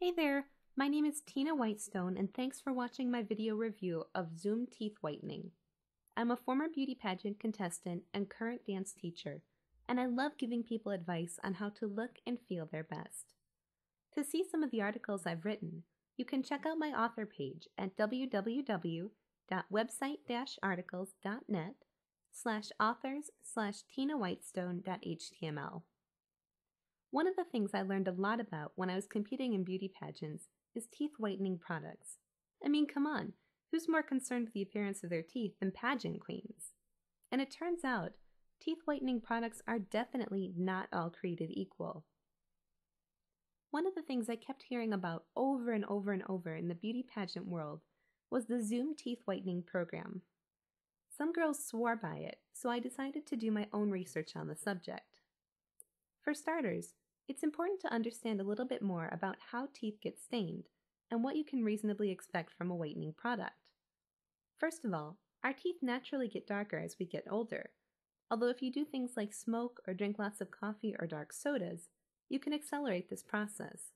Hey there, my name is Tina Whitestone and thanks for watching my video review of Zoom Teeth Whitening. I'm a former beauty pageant contestant and current dance teacher, and I love giving people advice on how to look and feel their best. To see some of the articles I've written, you can check out my author page at www.website-articles.net/authors/tinawhitestone.html. One of the things I learned a lot about when I was competing in beauty pageants is teeth whitening products. I mean, come on, who's more concerned with the appearance of their teeth than pageant queens? And it turns out, teeth whitening products are definitely not all created equal. One of the things I kept hearing about over and over and over in the beauty pageant world was the Zoom Teeth Whitening program. Some girls swore by it, so I decided to do my own research on the subject. For starters, it's important to understand a little bit more about how teeth get stained and what you can reasonably expect from a whitening product. First of all, our teeth naturally get darker as we get older, although if you do things like smoke or drink lots of coffee or dark sodas, you can accelerate this process.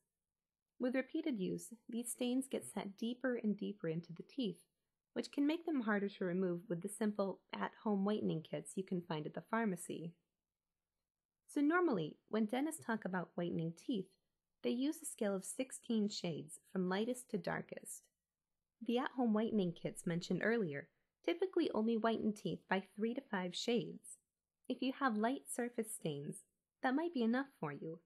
With repeated use, these stains get set deeper and deeper into the teeth, which can make them harder to remove with the simple at-home whitening kits you can find at the pharmacy. So normally, when dentists talk about whitening teeth, they use a scale of 16 shades from lightest to darkest. The at-home whitening kits mentioned earlier typically only whiten teeth by 3 to 5 shades. If you have light surface stains, that might be enough for you,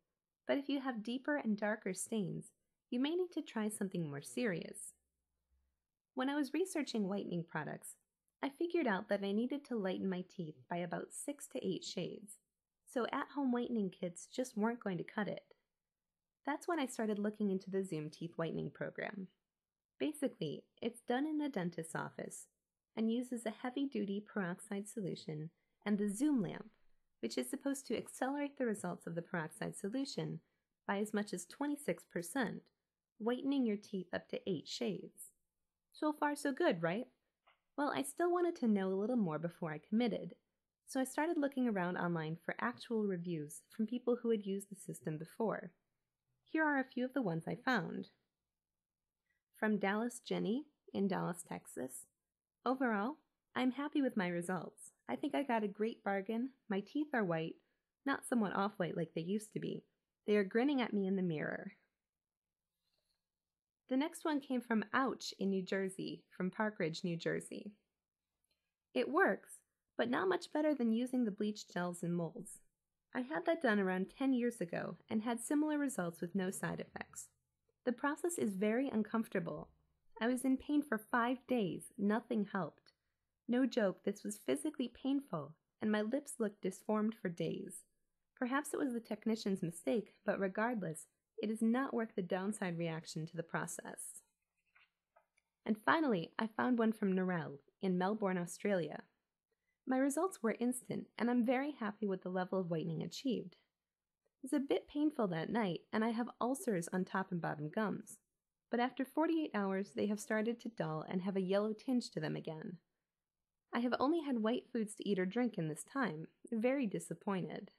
but if you have deeper and darker stains, you may need to try something more serious. When I was researching whitening products, I figured out that I needed to lighten my teeth by about 6 to 8 shades. So at-home whitening kits just weren't going to cut it. That's when I started looking into the Zoom Teeth Whitening program. Basically, it's done in a dentist's office and uses a heavy-duty peroxide solution and the Zoom lamp, which is supposed to accelerate the results of the peroxide solution by as much as 26%, whitening your teeth up to 8 shades. So far so good, right? Well, I still wanted to know a little more before I committed. So I started looking around online for actual reviews from people who had used the system before. Here are a few of the ones I found. From Dallas Jenny in Dallas, Texas. Overall, I'm happy with my results. I think I got a great bargain. My teeth are white, not somewhat off-white like they used to be. They are grinning at me in the mirror. The next one came from Ouch in New Jersey, from Park Ridge, New Jersey. It works, but not much better than using the bleached gels and molds. I had that done around 10 years ago and had similar results with no side effects. The process is very uncomfortable. I was in pain for 5 days, nothing helped. No joke, this was physically painful, and my lips looked disformed for days. Perhaps it was the technician's mistake, but regardless, it is not worth the downside reaction to the process. And finally, I found one from Narelle in Melbourne, Australia. My results were instant, and I'm very happy with the level of whitening achieved. It was a bit painful that night, and I have ulcers on top and bottom gums, but after 48 hours they have started to dull and have a yellow tinge to them again. I have only had white foods to eat or drink in this time, very disappointed.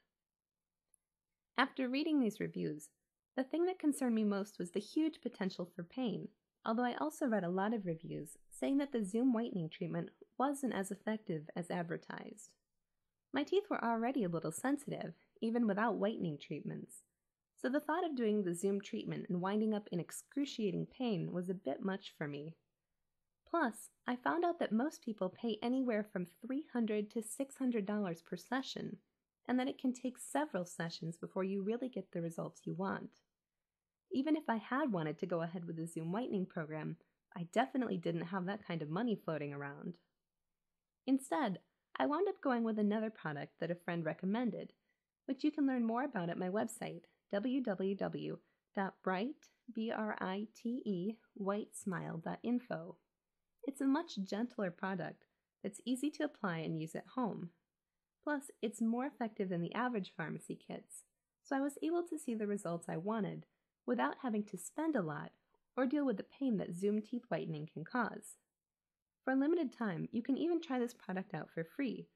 After reading these reviews, the thing that concerned me most was the huge potential for pain, although I also read a lot of reviews saying that the Zoom whitening treatment wasn't as effective as advertised. My teeth were already a little sensitive, even without whitening treatments, so the thought of doing the Zoom treatment and winding up in excruciating pain was a bit much for me. Plus, I found out that most people pay anywhere from $300 to $600 per session, and that it can take several sessions before you really get the results you want. Even if I had wanted to go ahead with the Zoom whitening program, I definitely didn't have that kind of money floating around. Instead, I wound up going with another product that a friend recommended, which you can learn more about at my website, www.whitesmile.info. It's a much gentler product that's easy to apply and use at home. Plus, it's more effective than the average pharmacy kits, so I was able to see the results I wanted without having to spend a lot or deal with the pain that Zoom teeth whitening can cause. For a limited time, you can even try this product out for free.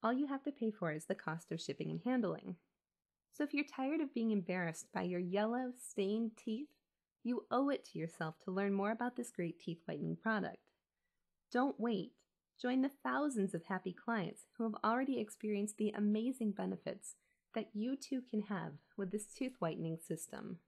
All you have to pay for is the cost of shipping and handling. So if you're tired of being embarrassed by your yellow, stained teeth, You owe it to yourself to learn more about this great teeth whitening product. Don't wait. Join the thousands of happy clients who have already experienced the amazing benefits that you too can have with this tooth whitening system.